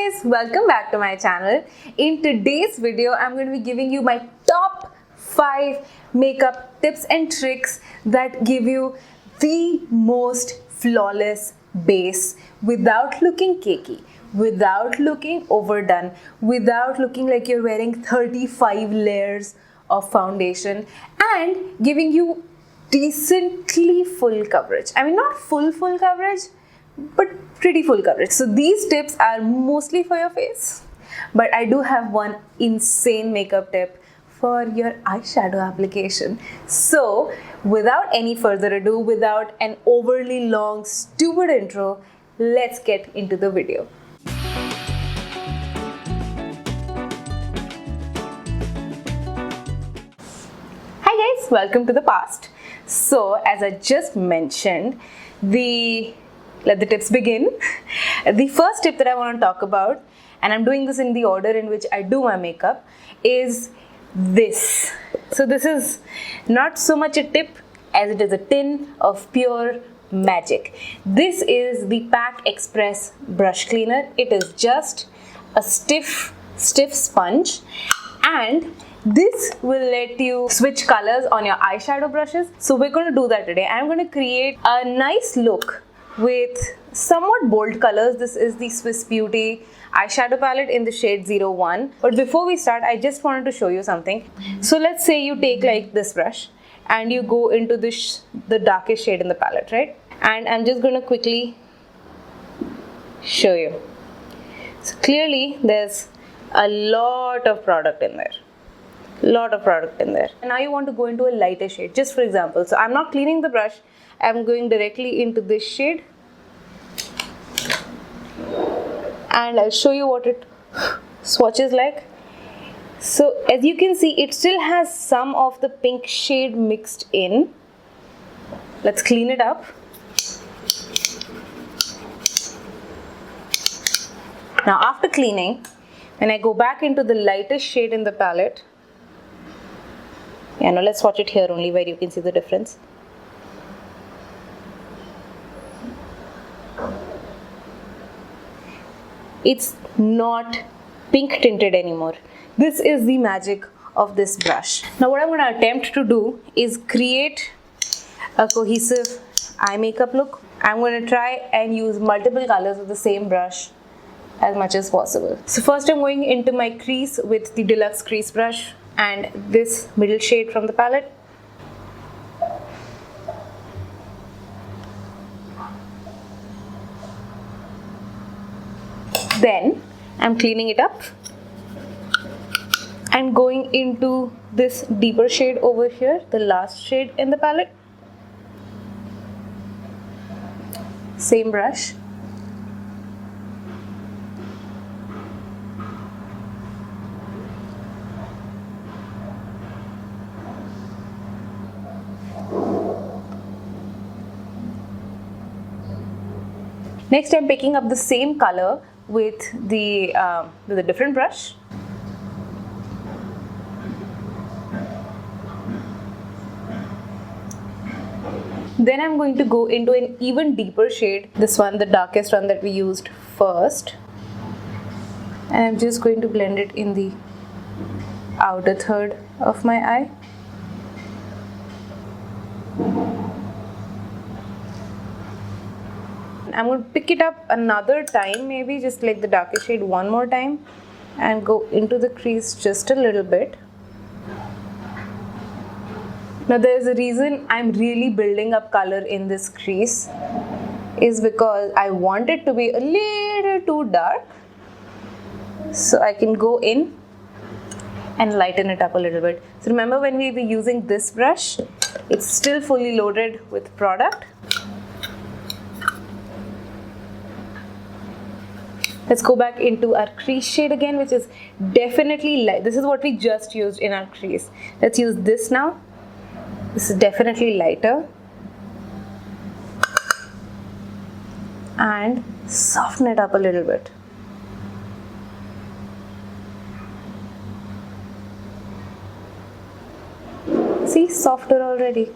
guys, welcome back to my channel. In today's video, I'm going to be giving you my top 5 makeup tips and tricks that give you the most flawless base without looking cakey, without looking overdone, without looking like you're wearing 35 layers of foundation, and giving you decently full coverage. I mean, not full coverage, but pretty full coverage. So these tips are mostly for your face, but I do have one insane makeup tip for your eyeshadow application. So without any further ado, without an overly long stupid intro, let's get into the video. Hi guys, welcome to the past. So as I just mentioned, let the tips begin. The first tip that I want to talk about, and I'm doing this in the order in which I do my makeup, is this. So this is not so much a tip as it is a tin of pure magic. This is the Pack Express brush cleaner. It is just a stiff sponge, and this will let you switch colors on your eyeshadow brushes. So we're going to do that today. I'm going to create a nice look with somewhat bold colors. This is the Swiss Beauty eyeshadow palette in the shade 01. But before we start, I just wanted to show you something. So let's say you take like this brush and you go into the darkest shade in the palette, right? And I'm just going to quickly show you. So clearly there's a lot of product in there. And now you want to go into a lighter shade, just for example. So I'm not cleaning the brush, I'm going directly into this shade, and I'll show you what it swatches like. So as you can see, it still has some of the pink shade mixed in. Let's clean it up. Now after cleaning, when I go back into the lightest shade in the palette, now let's swatch it here only where you can see the difference. It's not pink tinted anymore. This is the magic of this brush. Now what I'm going to attempt to do is create a cohesive eye makeup look. I'm going to try and use multiple colors of the same brush as much as possible. So first I'm going into my crease with the Deluxe Crease brush and this middle shade from the palette. Then I'm cleaning it up and going into this deeper shade over here, the last shade in the palette. Same brush. Next, I'm picking up the same color with a different brush. Then I'm going to go into an even deeper shade, this one, the darkest one that we used first. And I'm just going to blend it in the outer third of my eye. I'm going to pick it up another time, maybe just like the darkest shade one more time, and go into the crease just a little bit. Now there's a reason I'm really building up color in this crease, is because I want it to be a little too dark, so I can go in and lighten it up a little bit. So remember, when we were using this brush, it's still fully loaded with product. Let's go back into our crease shade again, which is definitely light. This is what we just used in our crease. Let's use this now. This is definitely lighter. And soften it up a little bit. See, softer already.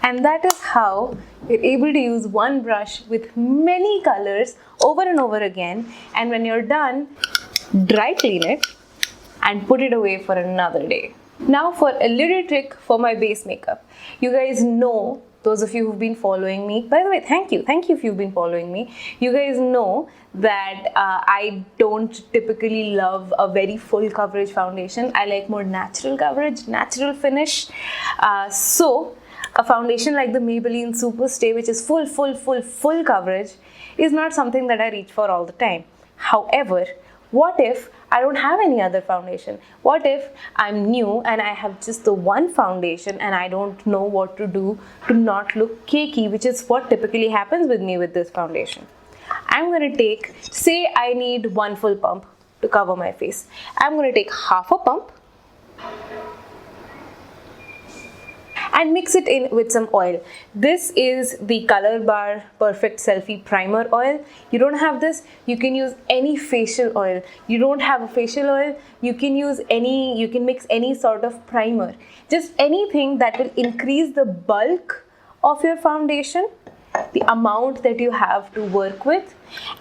And that is how you're able to use one brush with many colors over and over again. And when you're done, dry clean it and put it away for another day. Now for a little trick for my base makeup. You guys know, those of you who've been following me, by the way, thank you if you've been following me. You guys know that I don't typically love a very full coverage foundation. I like more natural coverage, natural finish. So a foundation like the Maybelline Super Stay, which is full coverage, is not something that I reach for all the time. However, what if I don't have any other foundation? What if I'm new and I have just the one foundation and I don't know what to do to not look cakey, which is what typically happens with me with this foundation. I'm going to take, say I need one full pump to cover my face. I'm going to take half a pump and mix it in with some oil. This is the Color Bar Perfect Selfie Primer Oil. You don't have this, you can use any facial oil. You don't have a facial oil, you can use any, you can mix any sort of primer. Just anything that will increase the bulk of your foundation, the amount that you have to work with,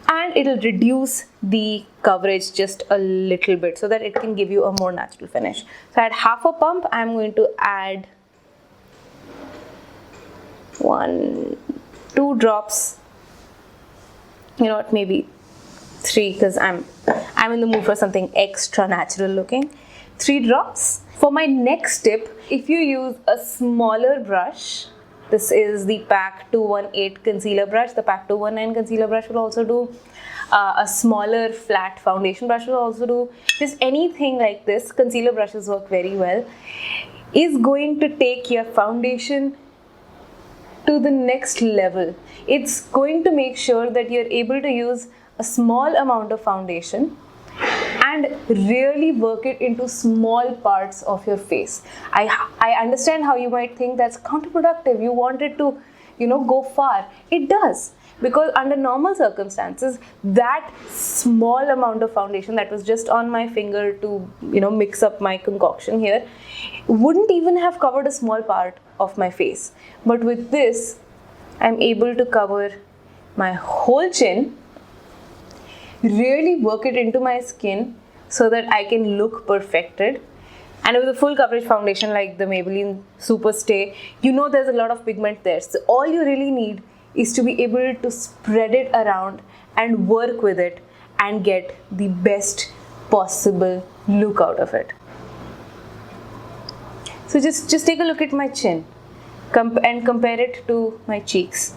and it'll reduce the coverage just a little bit so that it can give you a more natural finish. So I had half a pump. I'm going to add 1-2 drops, you know what, maybe 3, because I'm in the mood for something extra natural looking. 3 drops. For my next tip, if you use a smaller brush, this is the PAC 218 concealer brush. The PAC 219 concealer brush will also do. A smaller flat foundation brush will also do. Just anything like this, concealer brushes work very well, is going to take your foundation to the next level. It's going to make sure that you're able to use a small amount of foundation and really work it into small parts of your face. I understand how you might think that's counterproductive. You want it to, go far. It does. Because under normal circumstances, that small amount of foundation that was just on my finger to, mix up my concoction here, wouldn't even have covered a small part of my face. But with this, I'm able to cover my whole chin, really work it into my skin so that I can look perfected. And with a full coverage foundation like the Maybelline Super Stay, there's a lot of pigment there. So all you really need is to be able to spread it around and work with it and get the best possible look out of it. So just take a look at my chin and compare it to my cheeks.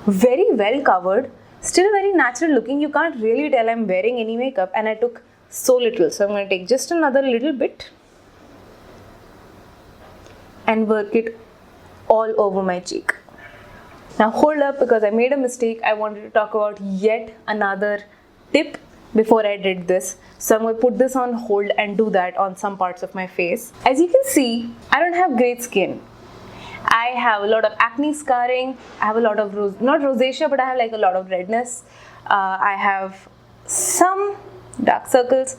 Very well covered, still very natural looking. You can't really tell I'm wearing any makeup, and I took so little. So I'm going to take just another little bit and work it all over my cheek. Now hold up, because I made a mistake. I wanted to talk about yet another tip before I did this. So I'm going to put this on hold and do that on some parts of my face. As you can see, I don't have great skin. I have a lot of acne scarring. I have a lot of, not rosacea, but I have like a lot of redness. I have some dark circles,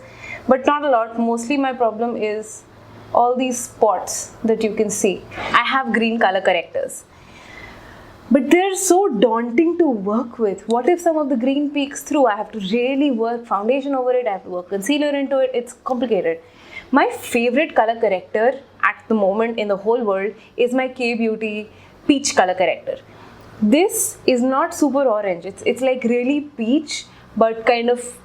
but not a lot. Mostly my problem is all these spots that you can see. I have green color correctors, but they're so daunting to work with. What if some of the green peeks through? I have to really work foundation over it. I have to work concealer into it. It's complicated. My favorite color corrector at the moment in the whole world is my K-Beauty Peach color corrector. This is not super orange. It's like really peach, but kind of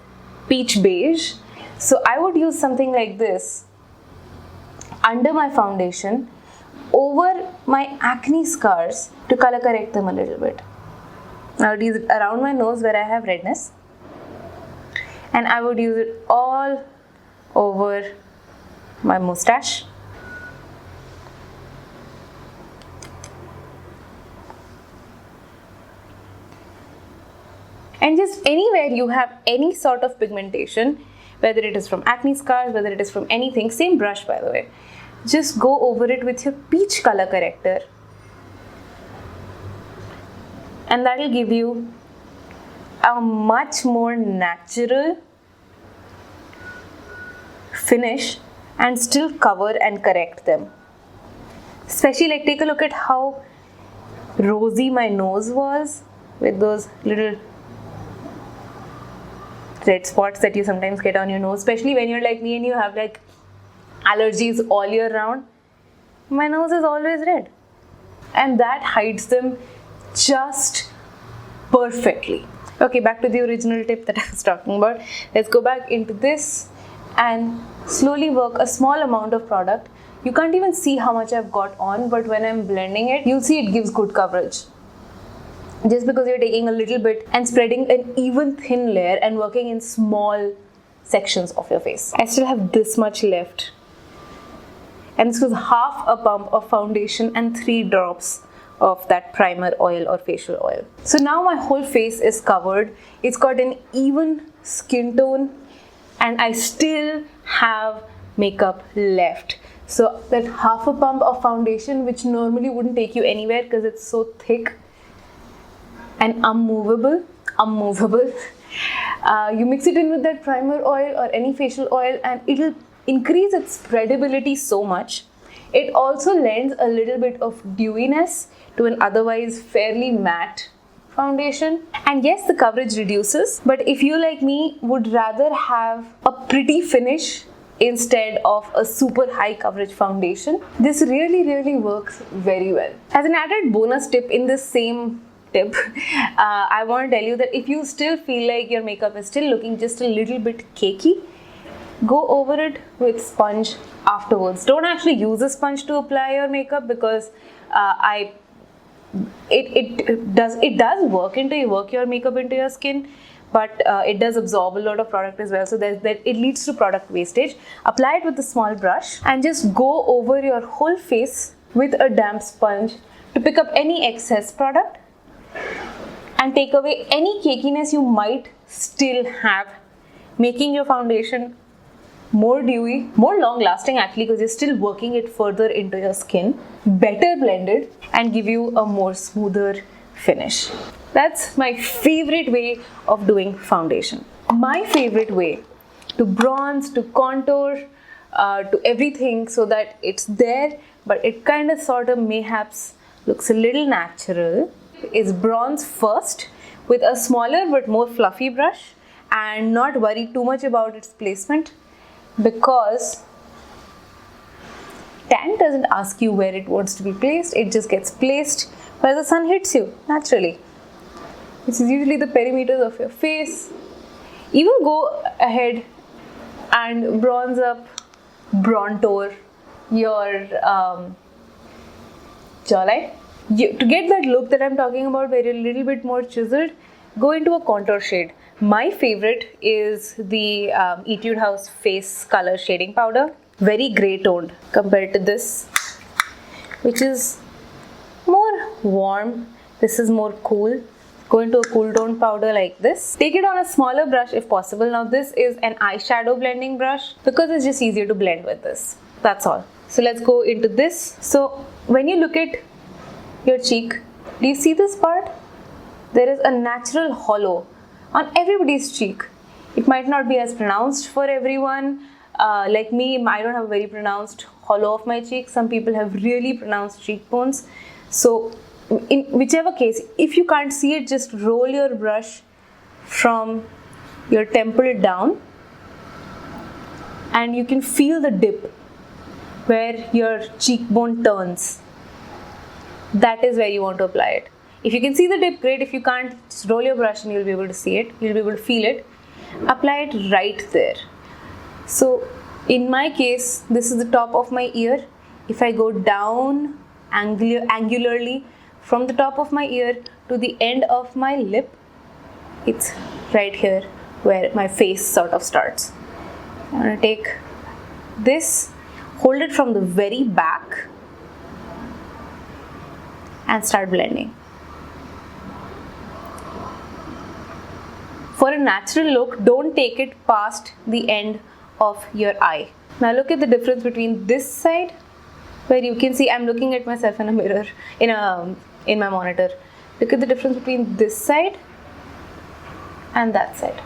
peach beige. So I would use something like this under my foundation, over my acne scars, to color correct them a little bit. I would use it around my nose where I have redness, and I would use it all over my mustache, and just anywhere you have any sort of pigmentation, whether it is from acne scars, whether it is from anything. Same brush, by the way. Just go over it with your peach color corrector, and that will give you a much more natural finish and still cover and correct them. Especially, like, take a look at how rosy my nose was with those little red spots that you sometimes get on your nose, especially when you're like me and you have like allergies all year round. My nose is always red, and that hides them just perfectly. Okay, back to the original tip that I was talking about. Let's go back into this and slowly work a small amount of product. You can't even see how much I've got on, but when I'm blending it, you'll see it gives good coverage. Just because you're taking a little bit and spreading an even thin layer and working in small sections of your face. I still have this much left. And this was half a pump of foundation and 3 drops of that primer oil or facial oil. So now my whole face is covered. It's got an even skin tone and I still have makeup left. So that half a pump of foundation, which normally wouldn't take you anywhere because it's so thick and unmovable, you mix it in with that primer oil or any facial oil and it'll increase its spreadability so much. It also lends a little bit of dewiness to an otherwise fairly matte foundation. And yes, the coverage reduces, but if you like me would rather have a pretty finish instead of a super high coverage foundation, this really works very well. As an added bonus tip in this same tip, I want to tell you that if you still feel like your makeup is still looking just a little bit cakey, go over it with sponge afterwards. Don't actually use a sponge to apply your makeup because it does work your makeup into your skin, but it does absorb a lot of product as well, so that it leads to product wastage. Apply it with a small brush and just go over your whole face with a damp sponge to pick up any excess product and take away any cakiness you might still have, making your foundation more dewy, more long lasting actually, because you're still working it further into your skin, better blended, and give you a more smoother finish. That's my favorite way of doing foundation. My favorite way to bronze, to contour, to everything so that it's there but it kind of sort of mayhaps looks a little natural is bronze first with a smaller but more fluffy brush and not worry too much about its placement, because tan doesn't ask you where it wants to be placed, it just gets placed where the sun hits you naturally, which is usually the perimeters of your face. Even go ahead and bronze up, bronzer your jawline. To get that look that I'm talking about where you're a little bit more chiseled, go into a contour shade. My favorite is the Etude House Face Color Shading Powder. Very grey toned compared to this, which is more warm. This is more cool. Go into a cool toned powder like this. Take it on a smaller brush if possible. Now this is an eyeshadow blending brush because it's just easier to blend with this. That's all. So let's go into this. So when you look at your cheek, do you see this part? There is a natural hollow on everybody's cheek. It might not be as pronounced for everyone. Like me, I don't have a very pronounced hollow of my cheek. Some people have really pronounced cheekbones. So in whichever case, if you can't see it, just roll your brush from your temple down and you can feel the dip where your cheekbone turns. That is where you want to apply it. If you can see the dip, great. If you can't, just roll your brush and you'll be able to see it. You'll be able to feel it. Apply it right there. So in my case, this is the top of my ear. If I go down angularly from the top of my ear to the end of my lip, it's right here where my face sort of starts. I'm going to take this, hold it from the very back and start blending. For a natural look, don't take it past the end of your eye. Now look at the difference between this side, where you can see I'm looking at myself in a mirror, in my monitor. Look at the difference between this side and that side.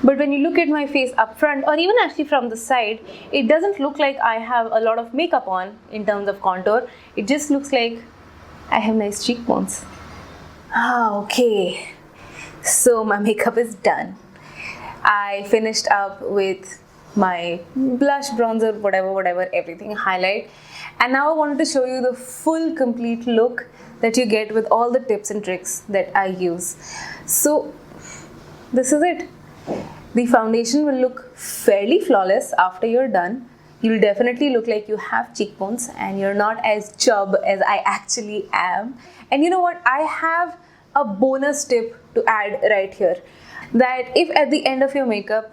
But when you look at my face up front or even actually from the side, it doesn't look like I have a lot of makeup on in terms of contour. It just looks like I have nice cheekbones. Okay, so my makeup is done. I finished up with my blush, bronzer, whatever, everything, highlight. And now I wanted to show you the full complete look that you get with all the tips and tricks that I use. So this is it. The foundation will look fairly flawless after you're done. You'll definitely look like you have cheekbones and you're not as chub as I actually am. And you know what? I have a bonus tip to add right here. That if at the end of your makeup,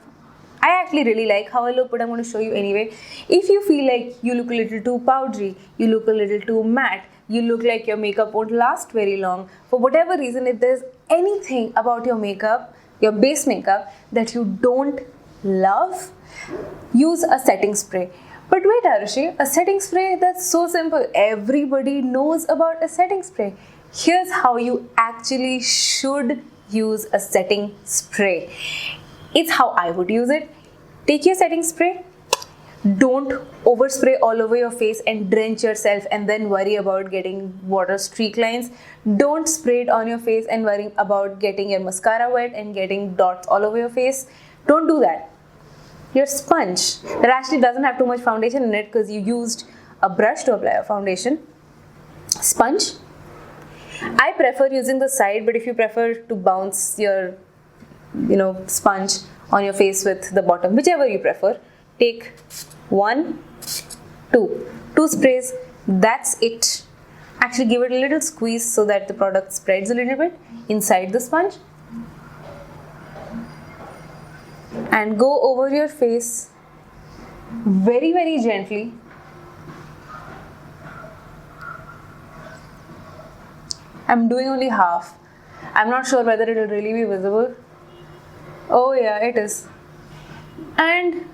I actually really like how I look, but I'm going to show you anyway. If you feel like you look a little too powdery, you look a little too matte, you look like your makeup won't last very long, for whatever reason, if there's anything about your makeup, your base makeup that you don't love, use a setting spray. But wait, Arushi, a setting spray, that's so simple. Everybody knows about a setting spray. Here's how you actually should use a setting spray. It's how I would use it. Take your setting spray. Don't overspray all over your face and drench yourself and then worry about getting water streak lines. Don't spray it on your face and worry about getting your mascara wet and getting dots all over your face. Don't do that. Your sponge that actually doesn't have too much foundation in it because you used a brush to apply a foundation. Sponge. I prefer using the side, but if you prefer to bounce your sponge on your face with the bottom, whichever you prefer, take 1, 2 sprays. That's it. Actually give it a little squeeze so that the product spreads a little bit inside the sponge and go over your face very, very gently. I'm doing only half. I'm not sure whether it will really be visible. Oh yeah, it is. And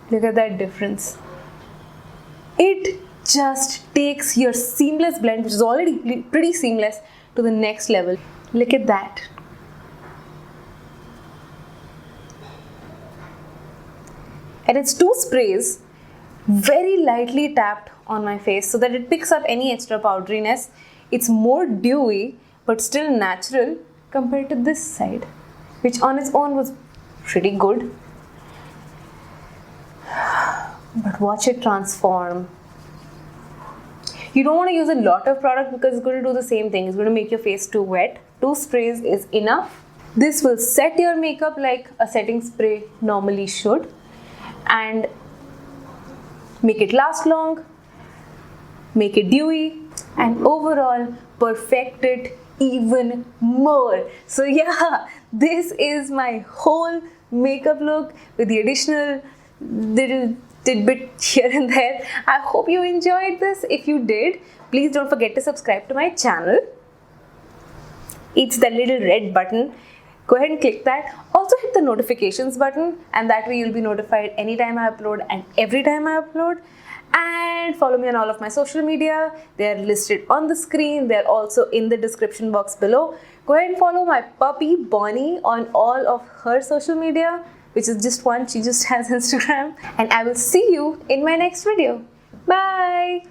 look at that difference. It just takes your seamless blend, which is already pretty seamless, to the next level. Look at that. And it's 2 sprays, very lightly tapped on my face so that it picks up any extra powderiness. It's more dewy, but still natural compared to this side, which on its own was pretty good. But watch it transform. You don't want to use a lot of product because it's going to do the same thing. It's going to make your face too wet. 2 sprays is enough. This will set your makeup like a setting spray normally should and make it last long, make it dewy, and overall perfect it even more. So yeah, this is my whole makeup look with the additional little tidbit here and there. I hope you enjoyed this. If you did, please don't forget to subscribe to my channel. It's the little red button. Go ahead and click that. Also hit the notifications button, and that way you'll be notified anytime I upload and every time I upload. And follow me on all of my social media. They are listed on the screen. They're also in the description box below. Go ahead and follow my puppy Bonnie on all of her social media, which is just one. She just has Instagram. And I will see you in my next video. Bye.